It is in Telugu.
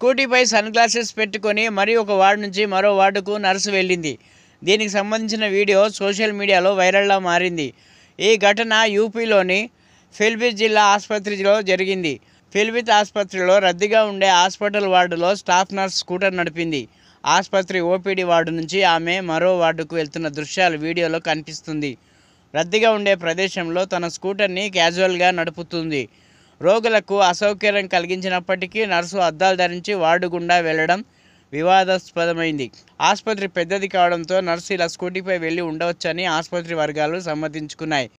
స్కూటీపై సన్ గ్లాసెస్ పెట్టుకొని మరి ఒక వార్డు నుంచి మరో వార్డుకు నర్సు వెళ్ళింది. దీనికి సంబంధించిన వీడియో సోషల్ మీడియాలో వైరల్గా మారింది. ఈ ఘటన యూపీలోని పిలిభిత్ జిల్లా ఆసుపత్రిలో జరిగింది. పిలిభిత్ ఆసుపత్రిలో రద్దీగా ఉండే హాస్పిటల్ వార్డులో స్టాఫ్ నర్స్ స్కూటర్ నడిపింది. ఆసుపత్రి ఓపీడీ వార్డు నుంచి ఆమె మరో వార్డుకు వెళ్తున్న దృశ్యాలు వీడియోలో కనిపిస్తుంది. రద్దీగా ఉండే ప్రదేశంలో తన స్కూటర్ని క్యాజువల్గా నడుపుతుంది. రోగులకు అసౌకర్యం కలిగించినప్పటికీ నర్సు అద్దాలు ధరించి వార్డు గుండా వెళ్లడం వివాదాస్పదమైంది. ఆసుపత్రి పెద్దది కావడంతో నర్సు ఇలా స్కూటీపై వెళ్లి ఉండవచ్చని ఆసుపత్రి వర్గాలు సమ్మతించుకున్నాయి.